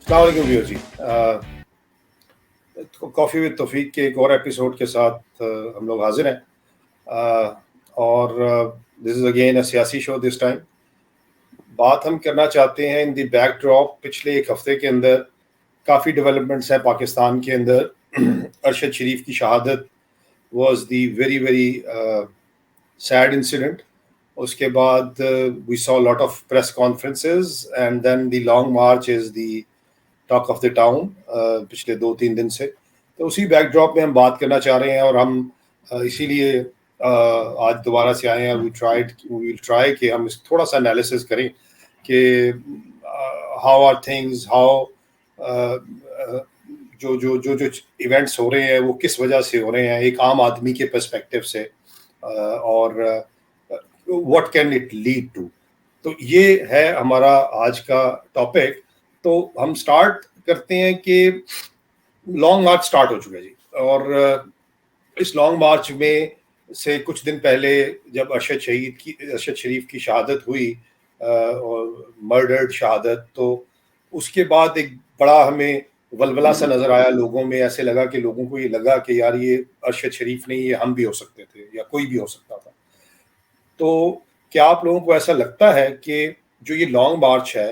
अस्सलाम वालेकुम viewer ji, coffee with तौफीक के एक और एपिसोड के साथ हम लोग हाजिर हैं और दिस इज़ अगेन अ सियासी शो दिस टाइम. बात हम करना चाहते हैं इन द बैकड्रॉप. पिछले एक हफ्ते के अंदर काफ़ी डेवलपमेंट्स हैं पाकिस्तान के अंदर. अरशद शरीफ की शहादत was the very very sad incident. उसके बाद we saw lot of press conferences and then the long march is the talk of the town पिछले 2-3 दिन से. तो उसी बैकड्रॉप में हम बात करना चाह रहे हैं और हम इसीलिए आज दोबारा से आए हैं. वी विल ट्राई कि हम इस थोड़ा सा एनालिसिस करें कि हाउ आर थिंग्स, हाउ जो जो जो जो इवेंट्स हो रहे हैं वो किस वजह से हो रहे हैं एक आम आदमी के पर्सपेक्टिव से, और what can it lead to. तो ये है हमारा आज का टॉपिक. तो हम स्टार्ट करते हैं कि लॉन्ग मार्च स्टार्ट हो चुका है जी, और इस लॉन्ग मार्च में से कुछ दिन पहले जब अरशद शरीफ की शहादत हुई, और मर्डर्ड शहादत, तो उसके बाद एक बड़ा हमें वलवला सा नज़र आया लोगों में. ऐसे लगा कि लोगों को ये लगा कि यार ये अरशद शरीफ नहीं, ये हम भी हो सकते थे या कोई भी हो सकता था. तो क्या आप लोगों को ऐसा लगता है कि जो ये लॉन्ग मार्च है,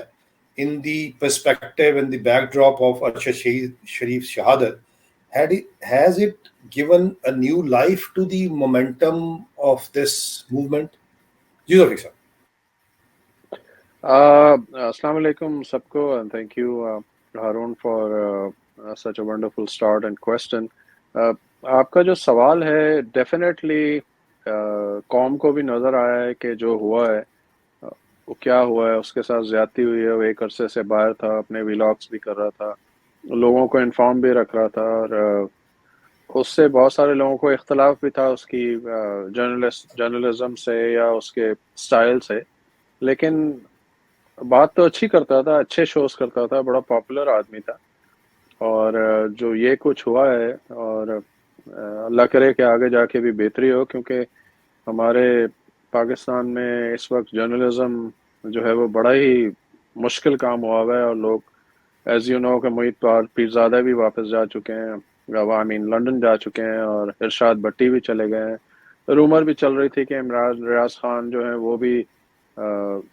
in the perspective and the backdrop of Arshad Sharif's shahadat, has it given a new life to the momentum of this movement? जी रफीक साहब. Assalamu alaikum sabko, and thank you Harun for such a wonderful start and question. आपका जो सवाल है definitely कौम को भी नज़र आया है कि जो हुआ है वो क्या हुआ है, उसके साथ ज़्यादती हुई है. वो एक अरसे से बाहर था, अपने व्लॉग्स भी कर रहा था, लोगों को इन्फॉर्म भी रख रहा था, और उससे बहुत सारे लोगों को इख्तलाफ भी था उसकी जर्नलिज्म से या उसके स्टाइल से. लेकिन बात तो अच्छी करता था, अच्छे शोज करता था, बड़ा पॉपुलर आदमी था. और जो ये कुछ हुआ है, और अल्लाह करे कि आगे जाके भी बेहतरी हो, क्योंकि हमारे पाकिस्तान में इस वक्त जर्नलिज्म जो है वो बड़ा ही मुश्किल काम हुआ है. और लोग एज यू नो कि मोहित पीरज़ादा भी वापस जा चुके हैं, आई मीन लंदन जा चुके हैं, और इरशाद भट्टी भी चले गए हैं. रूमर भी चल रही थी कि इमरान रियाज खान जो है वो भी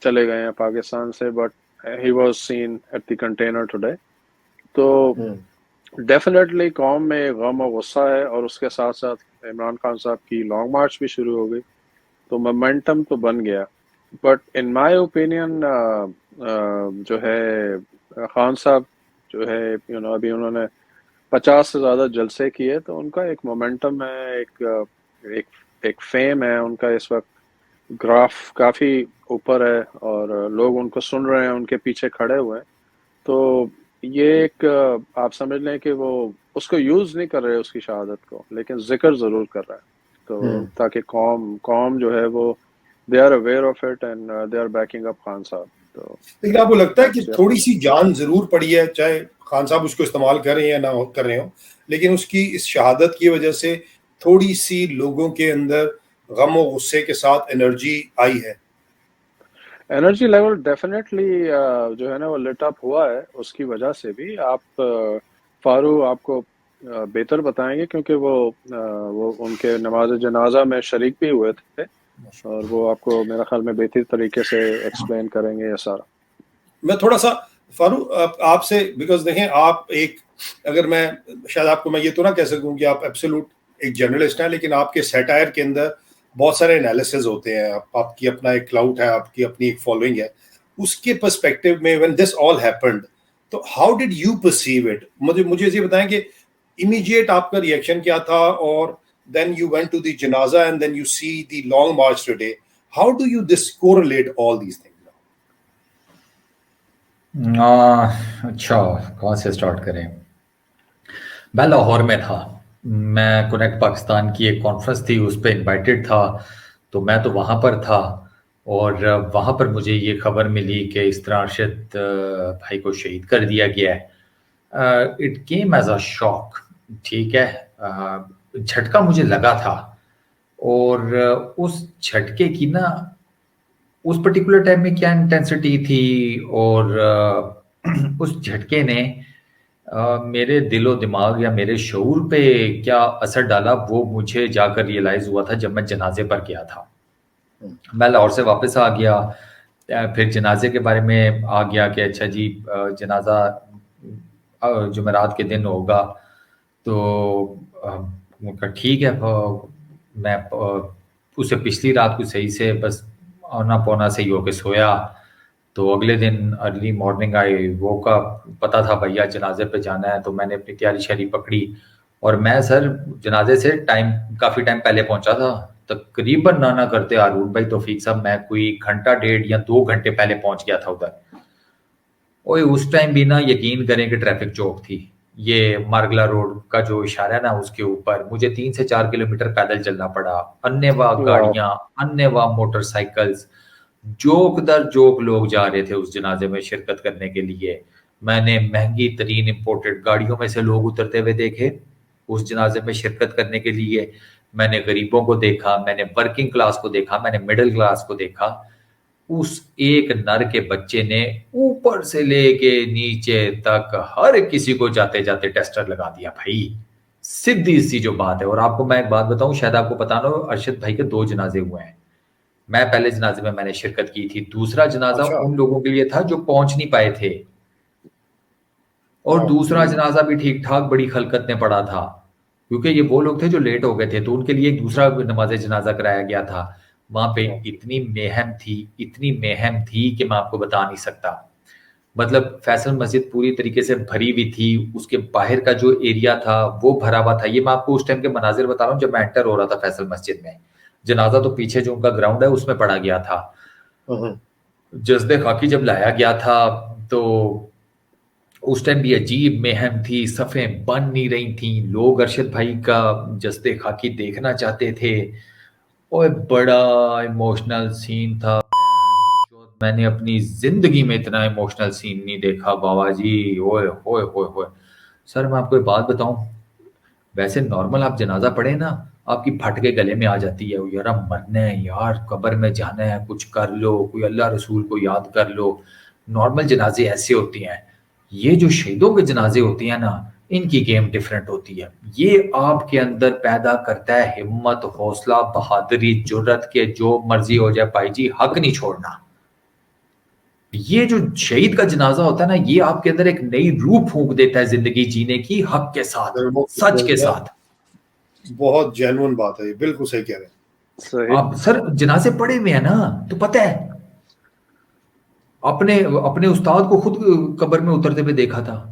चले गए हैं पाकिस्तान से, but he was scene at the container today. तो डेफिनेटली कौम में गम और गुस्सा है, और उसके साथ साथ इमरान खान साहब की लॉन्ग मार्च भी शुरू हो गई, तो मोमेंटम तो बन गया. बट इन माय ओपिनियन जो है खान साहब जो है अभी उन्होंने 50 से ज़्यादा जलसे किए, तो उनका एक मोमेंटम है, एक फेम है उनका. इस वक्त ग्राफ काफ़ी ऊपर है और लोग उनको सुन रहे हैं, उनके पीछे खड़े हुए हैं. तो ये एक आप समझ लें कि वो उसको यूज़ नहीं कर रहे उसकी शहादत को, लेकिन जिक्र ज़रूर कर रहा है, तो ताकि कौम जो है वो they are aware of it and they are backing up Khan साहब. तो लेकिन आपको लगता है कि थोड़ी सी जान जरूर पड़ी है, चाहे खान साहब उसको इस्तेमाल कर रहे हैं या ना कर रहे हो, लेकिन उसकी इस शहादत की वजह से थोड़ी सी लोगों के अंदर गम और गुस्से के साथ एनर्जी आई है? एनर्जी लेवल डेफिनेटली जो है ना वो लिट अप हुआ है उसकी वजह से भी. आप फारू आपको बेहतर बताएंगे, क्योंकि वो उनके नमाज जनाजा में शरीक भी हुए थे, और वो आपको मेरा ख्याल में बेहतर तरीके से एक्सप्लेन करेंगे ये सारा. मैं थोड़ा सा फारू आपसे, बिकॉज देखें आप एक, अगर मैं शायद आपको मैं ये तो ना कह सकूं कि आप एब्सोल्यूट एक जर्नलिस्ट हैं, लेकिन आपके सैटायर के अंदर बहुत सारे एनालिसिस होते हैं. आपकी अपना एक क्लाउड है, आपकी अपनी एक फॉलोइंग है. उसके पर्सपेक्टिव में व्हेन दिस ऑल हैपेंड, तो how did you perceive it? मुझे ये बताएं कि इमीडिएट आपका रिएक्शन क्या था, और then you went to the जनाजा and then you see the long march today. How do you this correlate all these things? अच्छा, कहाँ से स्टार्ट करें? मैं लाहौर में था, मैं कनेक्ट पाकिस्तान की एक कॉन्फ्रेंस थी, उस पर इन्वाइटेड था, तो मैं तो वहाँ पर था. और वहाँ पर मुझे ये खबर मिली कि इस तरह अरशद भाई को शहीद कर दिया गया है. It came as a shock, ठीक है. झटका मुझे लगा था, और उस झटके की ना उस पर्टिकुलर टाइम में क्या इंटेंसिटी थी, और उस झटके ने मेरे दिलो दिमाग या मेरे शऊर पे क्या असर डाला वो मुझे जाकर रियलाइज हुआ था जब मैं जनाजे पर गया था। मैं लाहौर से वापस आ गया, फिर जनाजे के बारे में आ गया कि अच्छा जी जनाजा जुमेरात के दिन होगा, तो ठीक है। मैं उसे पिछली रात को सही से बस आना पौना सही होके सोया, तो अगले दिन अर्ली मॉर्निंग आई वो का पता था भैया जनाजे पे जाना है, तो मैंने अपनी तैयारी शैयारी पकड़ी और मैं सर जनाजे से काफ़ी टाइम पहले पहुंचा था, तकरीबन ना करते हारून भाई तौफीक साहब मैं कोई घंटा डेढ़ या 2 घंटे पहले पहुंच गया था उधर। ओए उस टाइम भी ना यकीन करें कि ट्रैफिक चौक थी, ये मारगला रोड का जो इशारा है ना उसके ऊपर मुझे 3 से 4 किलोमीटर पैदल चलना पड़ा, अन्यवाह गाड़ियां, अन्यवाह मोटरसाइकिल्स, जोक दर जोक लोग जा रहे थे उस जनाजे में शिरकत करने के लिए। मैंने महंगी तरीन इंपोर्टेड गाड़ियों में से लोग उतरते हुए देखे उस जनाजे में शिरकत करने के लिए। मैंने गरीबों को देखा, मैंने वर्किंग क्लास को देखा, मैंने मिडिल क्लास को देखा। उस एक नर के बच्चे ने ऊपर से लेके नीचे तक हर किसी को जाते जाते टेस्टर लगा दिया भाई, सीधी सी जो बात है। और आपको मैं एक बात बताऊं, शायद आपको पता ना हो, अरशद भाई के 2 जनाजे हुए हैं। मैं पहले जनाजे में मैंने शिरकत की थी, दूसरा जनाजा अच्छा। उन लोगों के लिए था जो पहुंच नहीं पाए थे, और दूसरा जनाजा भी ठीक ठाक बड़ी खलकत में पड़ा था, क्योंकि ये वो लोग थे जो लेट हो गए थे, तो उनके लिए एक दूसरा नमाज जनाजा कराया गया था। वहां पे इतनी मेहम थी कि मैं आपको बता नहीं सकता। मतलब फैसल मस्जिद पूरी तरीके से भरी हुई थी, उसके बाहर का जो एरिया था वो भरा हुआ था। ये मैं आपको उस टाइम के मनाजिर बता रहा हूँ जब मैं एंटर हो रहा था फैसल मस्जिद में। जनाजा तो पीछे जो उनका ग्राउंड है उसमें पड़ा गया था। जज्बे खाकी जब लाया गया था तो उस टाइम भी अजीब मेहम थी, सफ़ें बन नहीं रही थी, लोग अरशद भाई का जज्बे खाकी देखना चाहते थे। और बड़ा इमोशनल सीन था, मैंने अपनी जिंदगी में इतना इमोशनल सीन नहीं देखा बाबा जी। ओए होए होए होए सर, मैं आपको एक बात बताऊं, वैसे नॉर्मल आप जनाजा पढ़े ना, आपकी फट के गले में आ जाती है यार अब मरना है यार, कब्र में जाना है, कुछ कर लो, कोई अल्लाह रसूल को याद कर लो। नॉर्मल जनाजे ऐसे होती हैं। ये जो शहीदों के जनाजे होती हैं ना, इनकी गेम डिफरेंट होती है। ये आपके अंदर पैदा करता है हिम्मत, हौसला, बहादुरी, जुर्रत के जो मर्जी हो जाए भाई जी, हक नहीं छोड़ना। ये जो शहीद का जनाजा होता है ना, ये आपके अंदर एक नई रूह फूंक देता है जिंदगी जीने की, हक के साथ, सच के साथ। बहुत जेन्युइन बात है, बिल्कुल सही कह रहे हैं। सही। आप सर जनाजे पढ़े हुए हैं ना, तो पता है, अपने उस्ताद को खुद कब्र में उतरते हुए देखा था।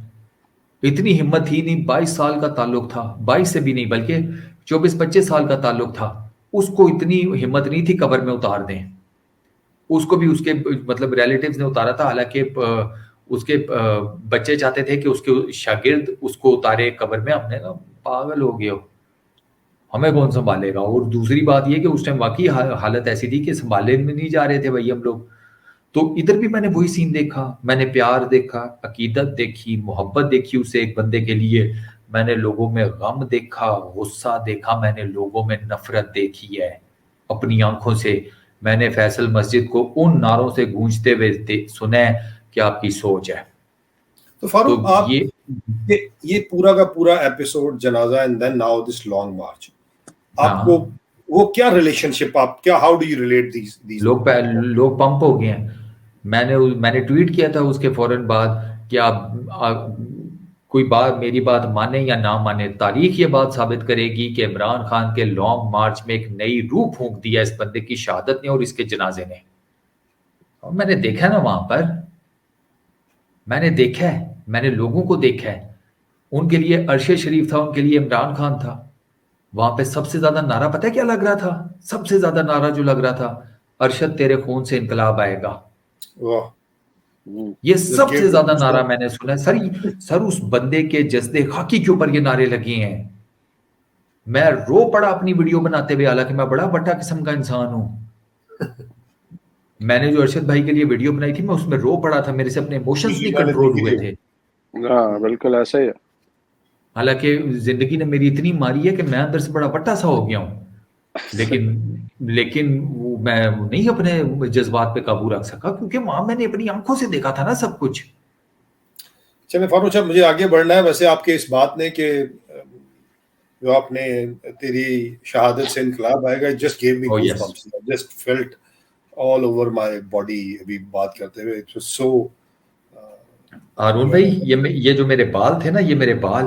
इतनी हिम्मत ही नहीं, 22 साल का ताल्लुक था, 22 से भी नहीं बल्कि 24-25 साल का ताल्लुक था, उसको इतनी हिम्मत नहीं थी कब्र में उतार दें। उसको भी उसके मतलब रिलेटिव्स ने उतारा था, हालांकि उसके बच्चे चाहते थे कि उसके शागिर्द उसको उतारे कब्र में। हमने कहा पागल हो गए हो, हमें कौन संभालेगा। और दूसरी बात ये कि उस टाइम वाकई हालत ऐसी थी कि संभाले में नहीं जा रहे थे भाई हम लोग। तो इधर भी मैंने वही सीन देखा, मैंने प्यार देखा, अकीदत देखी, मोहब्बत देखी उसे एक बंदे के लिए। मैंने लोगों में गम देखा, गुस्सा देखा, मैंने लोगों में नफरत देखी है अपनी आंखों से। मैंने फैसल मस्जिद को उन नारों से गूंजते हुए सुना है कि आपकी सोच है। तो फारूक, तो आप ये पूरा का पूरा एपिसोड जनाजा and then now this long march, आपको वो क्या रिलेशनशिप, आप क्या, how do you relate these लोग पंप हो गए हैं। मैंने ट्वीट किया था उसके फौरन बाद कि आप कोई बात, मेरी बात माने या ना माने, तारीख ये बात साबित करेगी कि इमरान खान के लॉन्ग मार्च में एक नई रूह फूंक दिया इस बंदे की शहादत ने और इसके जनाजे ने। और मैंने देखा ना वहां पर, मैंने देखा है, मैंने लोगों को देखा है। उनके लिए अरशे शरीफ था, उनके लिए इमरान खान था। वहां पे सबसे ज्यादा नारा पता है क्या लग रहा था? सबसे ज्यादा नारा जो लग रहा था, अरशद तेरे खून से इनकलाब आएगा। वाह, ये सबसे ज्यादा नारा मैंने सुना है सर उस बंदे के जज्बे खाकी के ऊपर ये नारे लगे हैं। मैं रो पड़ा अपनी वीडियो बनाते हुए, हालांकि मैं बड़ा बट्टा किस्म का इंसान हूं। मैंने जो अरशद भाई के लिए वीडियो बनाई थी, मैं उसमें रो पड़ा था, मेरे से अपने इमोशंस नहीं कंट्रोल हुए थे। हाँ बिल्कुल ऐसा ही है। हालांकि जिंदगी ने मेरी इतनी मारी है कि मैं अंदर से बड़ा बट्टा सा हो गया हूं, लेकिन मैं नहीं अपने जज्बात पे काबू रख सका, क्योंकि वहां मैंने अपनी आंखों से देखा था ना सब कुछ। چلیں فاروق صاحب مجھے آگے بڑھنا ہے. ویسے آپ کے اس بات نے کہ جو آپ نے تیری شہادت سے انقلاب آئے گا, just give me goosebumps, just felt all over my body ابھی بات کرتے ہوئے. It was so. ہارون بھائی یہ جو میرے بال تھے نا, یہ میرے بال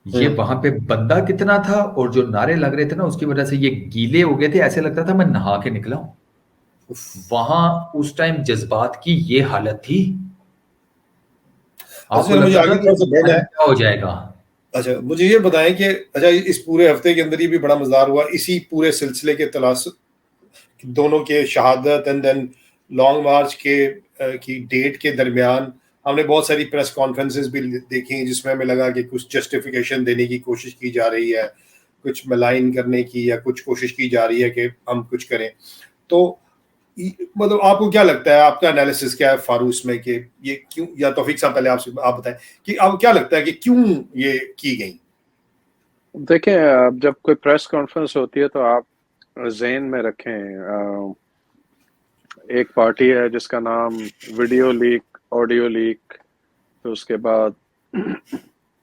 یہ وہاں پہ بندہ کتنا تھا اور جو نعرے لگ رہے تھے نا اس کی وجہ سے یہ گیلے ہو گئے تھے, ایسے لگتا تھا میں نہا کے نکلا ہوں. وہاں اس ٹائم جذبات کی یہ حالت تھی, آپ کو لگتا تھا کیا ہو جائے گا. اچھا مجھے یہ بتائیں کہ اچھا اس پورے ہفتے کے اندر یہ بھی بڑا مزدار ہوا, اسی پورے سلسلے کے دونوں کے شہادت اینڈ دین لانگ مارچ کی ڈیٹ کے درمیان ہم نے بہت ساری پریس کانفرنسز بھی دیکھی جس میں ہمیں لگا کہ کچھ جسٹیفیکیشن دینے کی کوشش کی جا رہی ہے, کچھ ملائن کرنے کی, یا کچھ کوشش کی جا رہی ہے کہ ہم کچھ کریں. تو مطلب آپ کو کیا لگتا ہے, آپ کا انالیسس کیا ہے فاروق اس میں کہ یہ کیوں, یا توفیق صاحب پہلے آپ بتائیں کہ آپ کو کیا لگتا ہے کہ کیوں یہ کی گئی؟ دیکھیں جب کوئی پریس کانفرنس ہوتی ہے تو آپ ذہن میں رکھیں ایک پارٹی ہے جس کا نام ویڈیو لیک, آڈیو لیک, تو اس کے بعد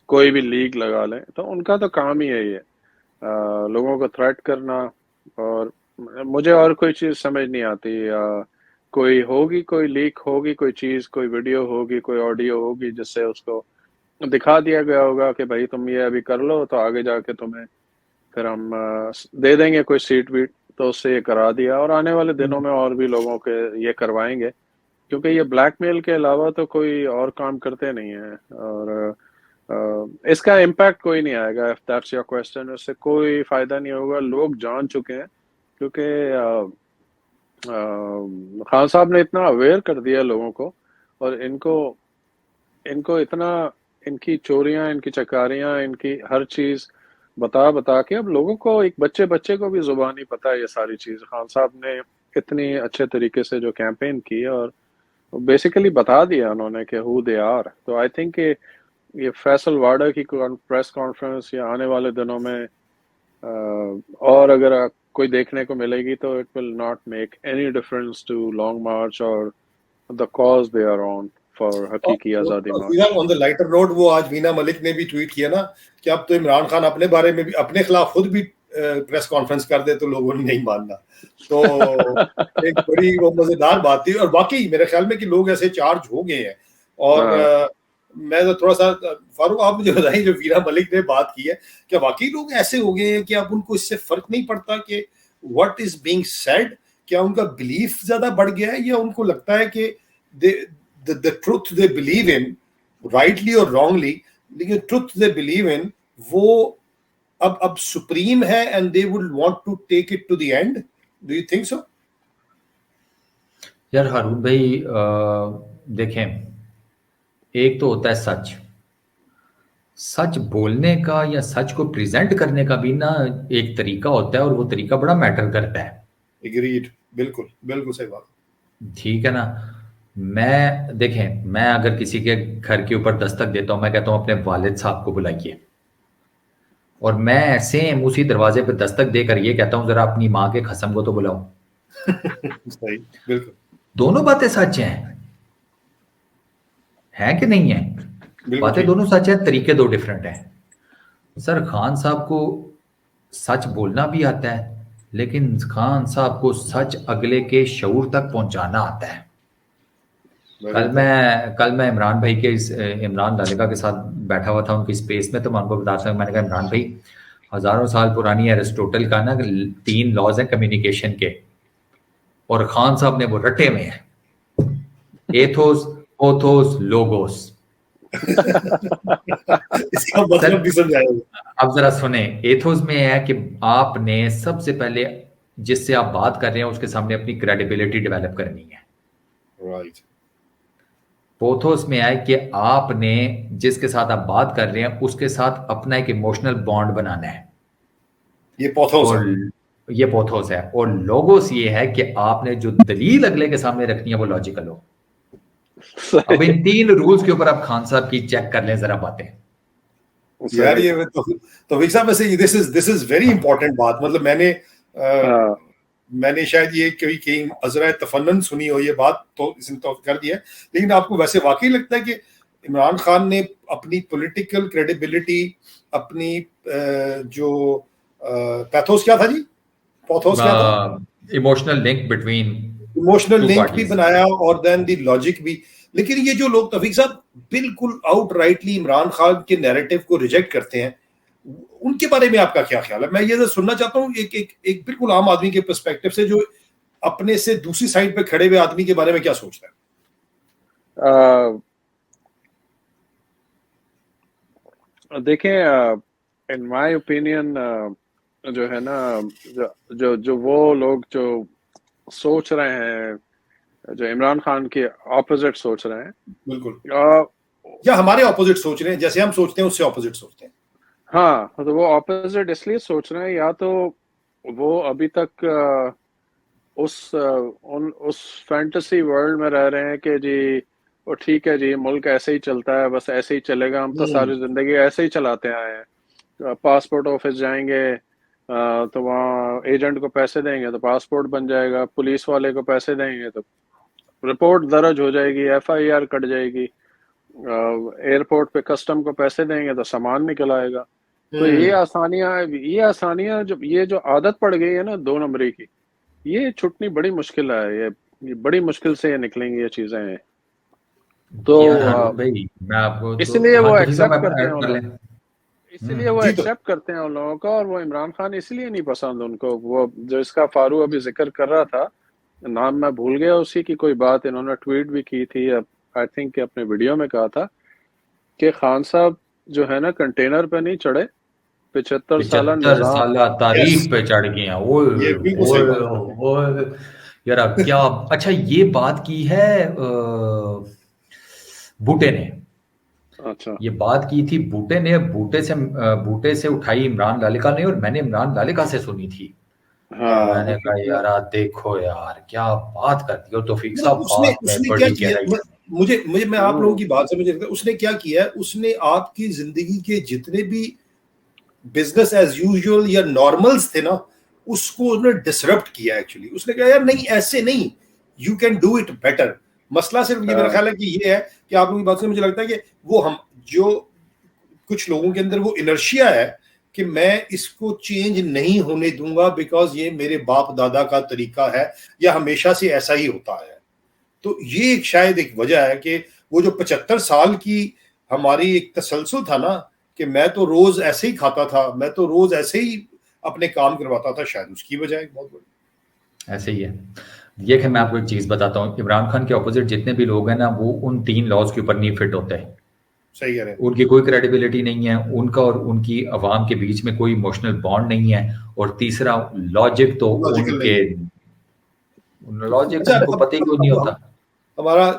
کوئی بھی لیک لگا لیں, تو ان کا تو کام ہی ہے یہ لوگوں کو تھریٹ کرنا. اور مجھے اور کوئی چیز سمجھ نہیں آتی, کوئی ہوگی, کوئی لیک ہوگی, کوئی چیز, کوئی ویڈیو ہوگی, کوئی آڈیو ہوگی جس سے اس کو دکھا دیا گیا ہوگا کہ بھائی تم یہ ابھی کر لو تو آگے جا کے تمہیں پھر ہم دے دیں گے کوئی سیٹ ویٹ, تو اس سے یہ کرا دیا. اور آنے والے دنوں میں اور بھی لوگوں کے یہ کروائیں گے, کیونکہ یہ بلیک میل کے علاوہ تو کوئی اور کام کرتے نہیں ہیں. اور اس کا امپیکٹ کوئی نہیں آئے گا, if that's your question, اس سے کوئی فائدہ نہیں ہوگا. لوگ جان چکے ہیں کیونکہ خان صاحب نے اتنا اویئر کر دیا لوگوں کو, اور ان کو اتنا ان کی چوریاں, ان کی چکاریاں, ان کی ہر چیز بتا کے اب لوگوں کو, ایک بچے کو بھی زبانی پتہ ہے یہ ساری چیز. خان صاحب نے اتنی اچھے طریقے سے جو کیمپین کی اور بیسیکلی بتا دیا انہوں نے کہ who they are. تو آئی تھنک کہ یہ فیصل واڈا کی پریس کانفرنس یا آنے والے دنوں میں اور اگر کوئی دیکھنے کو ملے گی تو it will not make any difference to Long March or the cause they are on for حقیقی آزادی مارچ. آن دی لائٹر نوٹ, وہ آج وینا ملک نے بھی ٹویٹ کیا نا کہ اب تو عمران خان اپنے بارے میں بھی اپنے خلاف خود بھی پریس کانفرنس کر دے تو لوگوں نے نہیں ماننا. تو ایک بڑی وہ مزیدار بات تھی, اور واقعی میرے خیال میں کہ لوگ ایسے چارج ہو گئے ہیں. اور میں تو تھوڑا سا فاروق آپ مجھے بتائیں جو وینا ملک نے بات کی ہے, کیا واقعی لوگ ایسے ہو گئے ہیں کہ اب ان کو اس سے فرق نہیں پڑتا کہ واٹ از بینگ سیڈ, کیا ان کا بلیف زیادہ بڑھ گیا ہے, یا ان کو لگتا ہے کہ the truth they believe in, rightly or wrongly, لیکن truth they believe in وہ اب supreme ہے and they would want to take it to the end? Do you think so? یار ہارون بھائی دیکھیں, ایک تو ہوتا ہے سچ بولنے کا یا سچ کو پریزنٹ کرنے کا بھی نا ایک طریقہ ہوتا ہے, اور وہ طریقہ بڑا میٹر کرتا ہے. Agreed. بالکل صحیح بات. ٹھیک ہے نا. دیکھیں میں اگر کسی کے گھر کے اوپر دستک دیتا ہوں, میں کہتا ہوں اپنے والد صاحب کو بلائیے, اور میں سیم اسی دروازے پہ دستک دے کر یہ کہتا ہوں ذرا اپنی ماں کے قسم کو تو بلاؤں. صحیح, بالکل. دونوں باتیں سچ ہیں کہ نہیں ہیں؟ باتیں دونوں سچ ہیں, طریقے دو ڈیفرنٹ ہیں. سر خان صاحب کو سچ بولنا بھی آتا ہے, لیکن خان صاحب کو سچ اگلے کے شعور تک پہنچانا آتا ہے. کل میں عمران بھائی کے عمران لالکا کے ساتھ بیٹھا ہوا تھا ان کی اسپیس میں, تو میں ان کو بتاتا ہوں, میں نے کہا عمران بھائی ہزاروں سال پرانی ایرسٹوٹل کا نا 3 لاز ہیں کمیونیکیشن کے, اور خان صاحب نے وہ رٹے میں ہیں, ایتھوس, اوتھوس, لوگوس. اب ذرا سنیں, ایتھوس میں ہے کہ آپ نے سب سے پہلے جس سے آپ بات کر رہے ہیں اس کے سامنے اپنی کریڈیبلٹی ڈیولپ کرنی ہے. پوتھوس میں آئے کہ آپ نے جس کے ساتھ آپ بات کر رہے ہیں اس کے ساتھ اپنا ایک ایموشنل بانڈ بنانا ہے. یہ پوتھوس ہے. اور لوگوس یہ ہے کہ آپ نے جو دلیل اگلے کے سامنے رکھنی ہے وہ لاجیکل ہو. اب ان 3 رولز کے اوپر آپ خان صاحب کی چیک کر لیں ذرا باتیں. یار یہ تو صاحب ویسے دس از ویری امپورٹنٹ بات. مطلب میں نے شاید یہ کہیں عذرائے تفنن سنی ہو یہ بات, تو اس نے تو کر دیا ہے, لیکن آپ کو ویسے واقعی لگتا ہے کہ عمران خان نے اپنی پولیٹیکل کریڈیبلٹی، اپنی جو پیتھوس کیا تھا جی، پوتھوس کیا تھا، emotional link between emotional link بھی بنایا اور دین دی لاجک بھی. لیکن یہ جو لوگ توفیق صاحب بالکل آؤٹ رائٹلی عمران خان کے نیریٹو کو ریجیکٹ کرتے ہیں، ان کے بارے میں آپ کا کیا خیال ہے؟ میں یہ سننا چاہتا ہوں ایک بالکل عام آدمی کے پرسپیکٹو سے، جو اپنے سے دوسری سائڈ پہ کھڑے ہوئے آدمی کے بارے میں کیا سوچتا ہے. دیکھیں ان مائی اوپینین جو ہے نا، جو وہ لوگ جو سوچ رہے ہیں، جو عمران خان کے اپوزٹ سوچ رہے ہیں، بالکل، یا ہمارے اپوزٹ سوچ رہے ہیں، جیسے ہم سوچتے ہیں اس سے اپوزٹ سوچتے ہیں. ہاں، تو وہ اپوزٹ اس لیے سوچ رہے ہیں، یا تو وہ ابھی تک اس فینٹیسی ورلڈ میں رہ رہے ہیں کہ جی وہ ٹھیک ہے جی، ملک ایسے ہی چلتا ہے، بس ایسے ہی چلے گا، ہم تو ساری زندگی ایسے ہی چلاتے آئے ہیں. پاسپورٹ آفس جائیں گے تو وہاں ایجنٹ کو پیسے دیں گے تو پاسپورٹ بن جائے گا، پولیس والے کو پیسے دیں گے تو رپورٹ درج ہو جائے گی، ایف آئی آر کٹ جائے گی، ایئرپورٹ پہ کسٹم کو پیسے دیں گے تو سامان نکل آئے گا. تو یہ آسانیاں یہ جو عادت پڑ گئی ہے نا 2 نمبری کی، یہ چھٹنی بڑی مشکل ہے. یہ بڑی مشکل سے یہ نکلیں گی یہ چیزیں ہیں. تو میں آپ کو اس لیے وہ ایکسیپٹ کرتے ہیں اس لیے وہ ایکسیپٹ کرتے ہیں ان لوگوں کا. اور وہ عمران خان اس لیے نہیں پسند ان کو. وہ جو اس کا فاروق ابھی ذکر کر رہا تھا، نام میں بھول گیا اسی کی، کوئی بات انہوں نے ٹویٹ بھی کی تھی، آئی تھنک کہ اپنے ویڈیو میں کہا تھا کہ خان صاحب جو ہے نا کنٹینر پہ نہیں چڑھے، 75 سالہ تاریخ پہ چڑھ گئے ہیں. یار کیا اچھا یہ بات کی ہے بوٹے نے، اچھا یہ بات کی تھی بوٹے نے، بوٹے سے اٹھائی عمران لالکا نے، اور میں نے عمران لالکا سے سنی تھی. میں نے کہا یار دیکھو یار کیا بات کرتی ہو توفیق صاحب، بات میں بڑی گہرائی. مجھے میں آپ لوگوں کی بات سمجھ رہا ہوں. اس نے کیا کیا ہے، اس نے آپ کی زندگی کے جتنے بھی بزنس ایز یوزول یا نارملز تھے نا، اس کو انہوں نے ڈسرپٹ کیا. ایکچولی اس نے کہا یار نہیں، ایسے نہیں، you can do it better. مسئلہ صرف یہ میرا خیال ہے کہ یہ ہے کہ آپ لوگوں کی بات سے مجھے لگتا ہے کہ وہ ہم جو کچھ لوگوں کے اندر وہ انرشیا ہے کہ میں اس کو چینج نہیں ہونے دوں گا بیکاز یہ میرے باپ دادا کا طریقہ ہے یا ہمیشہ سے ایسا ہی ہوتا ہے. تو یہ ایک شاید ایک وجہ ہے کہ وہ جو 75 سال کی ہماری ایک تسلسل تھا نا، کہ میں تو روز ایسے ہی کھاتا تھا، میں تو روز ایسے ہی اپنے کام کرواتا تھا، شاید اس کی وجہ ایک بہت بڑی ایسے ہی ہے. یہ کہ میں آپ کو ایک چیز بتاتا ہوں، عمران خان کے اپوزٹ جتنے بھی لوگ ہیں نا، وہ ان 3 لاز کے اوپر نہیں فٹ ہوتے ہیں. صحیح ہے، ان کی کوئی کریڈیبلٹی نہیں ہے، ان کا اور ان کی عوام کے بیچ میں کوئی ایموشنل بانڈ نہیں ہے. اور تیسرا لاجک تو ان کے لاجک ان کو پتہ ہی کوئی نہیں ہوتا. ہمارا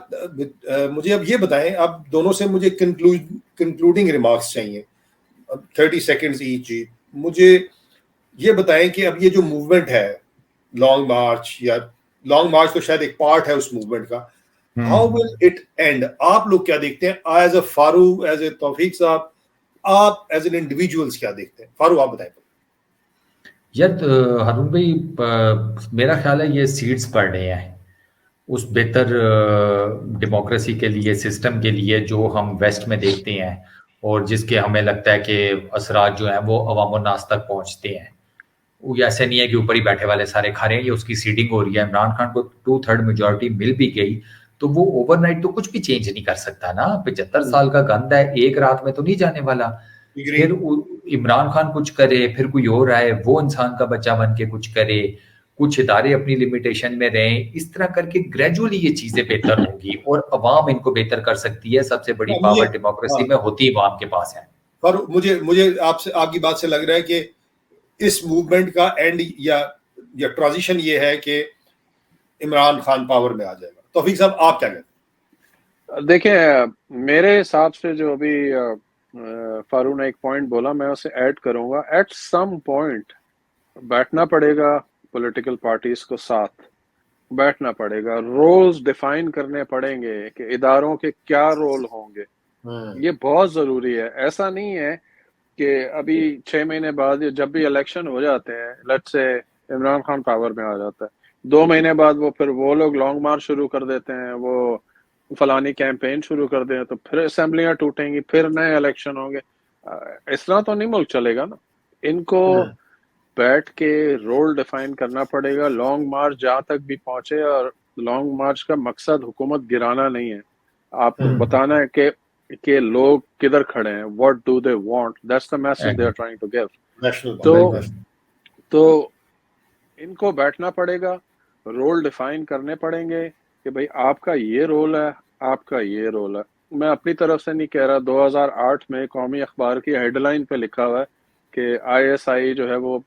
مجھے اب یہ بتائیں، اب دونوں سے مجھے کنکلوڈنگ ریمارکس چاہیے 30 سیکنڈز ایچ. جی مجھے یہ بتائیں کہ اب یہ جو موومنٹ ہے لانگ مارچ، یا لانگ مارچ تو شاید ایک پارٹ ہے اس موومنٹ کا، ہاؤ ول اٹ اینڈ؟ آپ لوگ کیا دیکھتے ہیں as a Farooq, as a توفیق صاحب، آپ ایز این انڈیویجولس کیا دیکھتے ہیں؟ فاروق آپ بتائیں. یار ہارون بھائی میرا خیال ہے یہ سیڈز پڑ رہے ہیں اس بہتر ڈیموکریسی کے لیے، سسٹم کے لیے جو ہم ویسٹ میں دیکھتے ہیں، اور جس کے ہمیں لگتا ہے کہ اثرات جو ہیں وہ عوام الناس تک پہنچتے ہیں. وہ ایسے نہیں ہے کہ اوپر ہی بیٹھے والے سارے کھا رہے ہیں، یہ اس کی سیڈنگ ہو رہی ہے. عمران خان کو 2/3 میجورٹی مل بھی گئی تو وہ اوور نائٹ تو کچھ بھی چینج نہیں کر سکتا نا. 75 سال کا گند ہے، ایک رات میں تو نہیں جانے والا. پھر عمران خان کچھ کرے، پھر کوئی اور آئے وہ انسان کا بچہ بن کے کچھ کرے، کچھ ادارے اپنی لمیٹیشن میں رہیں. اس طرح کر کے گریجولی یہ چیزیں بہتر ہوں گی اور عوام ان کو بہتر کر سکتی ہے. سب سے بڑی پاور ڈیموکریسی میں ہوتی عوام کے پاس ہے. اور مجھے آپ کی بات سے لگ رہا ہے کہ اس موومنٹ کا اینڈ یا ٹرانزیشن یہ ہے کہ عمران خان پاور میں آ جائے گا. توفیق صاحب آپ کیا کہتے ہیں؟ دیکھیں میرے حساب سے جو ابھی فاروق نے ایک پوائنٹ بولا، میں اسے ایڈ کروں گا. ایٹ سم پوائنٹ بیٹھنا پڑے گا پولیٹیکل پارٹیز کو، ساتھ بیٹھنا پڑے گا، رولز ڈیفائن کرنے پڑیں گے کہ اداروں کے کیا رول ہوں گے. یہ بہت ضروری ہے. ایسا نہیں ہے کہ ابھی 6 مہینے بعد جب بھی الیکشن ہو جاتے ہیں، let's say Imran Khan power میں آ جاتا ہے، 2 مہینے بعد وہ پھر وہ لوگ لانگ مارچ شروع کر دیتے ہیں، وہ फलानी कैंपेन शुरू कर दें तो फिर असेंबलियां टूटेंगी, फिर नए इलेक्शन होंगे। इस तरह तो नहीं मुल्क चलेगा ना। इनको बैठ के रोल डिफाइन करना पड़ेगा। लॉन्ग मार्च जहाँ तक भी पहुंचे, और लॉन्ग मार्च का मकसद हुकूमत गिराना नहीं है, आपको बताना है कि लोग किधर खड़े हैं, what do they want, that's the message they are trying to give. तो इनको बैठना पड़ेगा, रोल डिफाइन करने पड़ेंगे कि भाई आपका ये रोल है, आपका ये रोल है। मैं अपनी तरफ से नहीं कह रहा, 2008 में कौमी अखबार की हेडलाइन पे लिखा हुआ है कि ISI जो है वो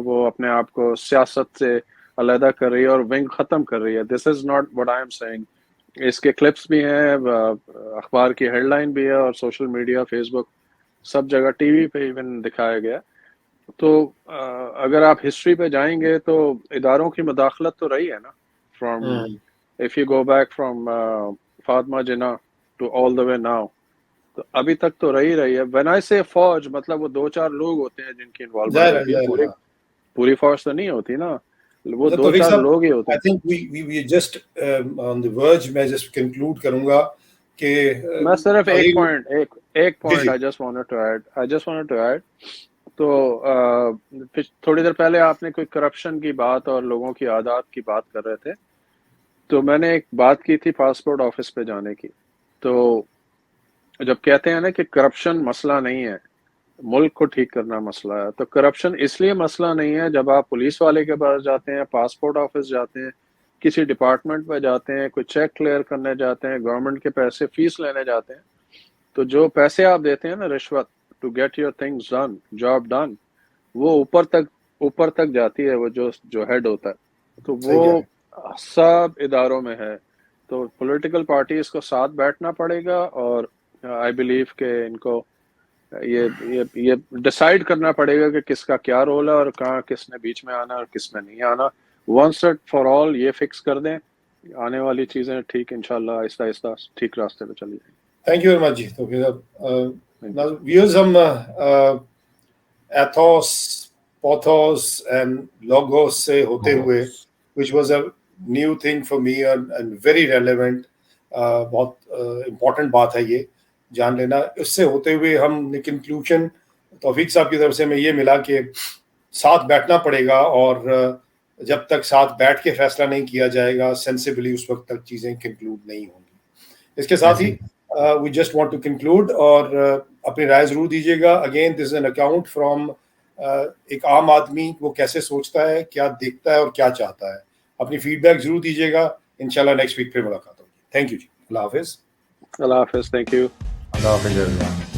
वो अपने आप को सियासत से अलहदा कर रही है और विंग खत्म कर रही है। This is not what I am saying. इसके क्लिप्स भी हैं, अखबार की हेडलाइन भी है, और सोशल मीडिया, फेसबुक, सब जगह, टीवी पे इवन दिखाया गया। तो अगर आप हिस्ट्री पे जाएंगे तो इदारों की मदाखलत तो रही है ना, from if you go back from Fatima Jinnah to all the way now, तो अभी तक तो रही है। व्हेन आई से फौज, मतलब वो 2-4 लोग होते हैं जिनकी इन्वॉल्वमेंट होती है, पूरी फौज तो नहीं होती ना, वो 2-4 लोग ही होते हैं। I think we just on the verge, मैं जस्ट कंक्लूड करूंगा कि मैं सिर्फ एक point I just wanted to add. तो थोड़ी देर पहले आपने कोई करप्शन की बात और लोगों की आदत की बात कर रहे थे, तो मैंने एक बात की थी पासपोर्ट ऑफिस पे जाने की। तो जब कहते हैं ना कि करप्शन मसला नहीं है, मुल्क को ठीक करना मसला है, तो करप्शन इसलिए मसला नहीं है जब आप पुलिस वाले के पास जाते हैं, पासपोर्ट ऑफिस जाते हैं, किसी डिपार्टमेंट में जाते हैं, कोई चेक क्लियर करने जाते हैं, गवर्नमेंट के पैसे फीस लेने जाते हैं, तो जो पैसे आप देते हैं ना रिश्वत, to get your things done, job done, वो ऊपर तक जाती है, वो जो हेड होता है, तो वो सब इदारों में है। तो पॉलिटिकल पार्टीज को साथ बैठना पड़ेगा, और आई बिलीव के इनको ये डिसाइड करना पड़ेगा कि किसका क्या रोल है और कहाँ किसने बीच में आना और किस में नहीं आना। वंस एंड फॉर ऑल ये फिक्स कर दें, आने वाली चीजें ठीक इंशाल्लाह आहिस्ता आहिस्ता ठीक रास्ते पे चली जाएंगी। थैंक यू वेरी मच जी। तो फिर व्यूअर्स, हम एथोस, पोथोस एंड लोगोस से होते हुए, which was a new thing for me and very relevant, बहुत important बात है ये जान लेना। इससे होते हुए हम कंक्लूजन तौफीक साहब की तरफ से मैं ये मिला कि साथ बैठना पड़ेगा, और जब तक साथ बैठ के फैसला नहीं किया जाएगा सेंसिबली, उस वक्त तक चीज़ें कंक्लूड नहीं होंगी। इसके साथ ही we just want to conclude, और अपनी राय ज़रूर दीजिएगा। Again this is an account from एक आम आदमी, वो कैसे सोचता है, क्या देखता है और क्या चाहता है। अपनी फीडबैक जरूर दीजिएगा। इंशाल्लाह नेक्स्ट वीक फिर मुलाकात होगी। थैंक यू जी। अल्लाह हाफिज़। अल्लाह हाफिज़। Thank you. अल्लाह हाफिज़।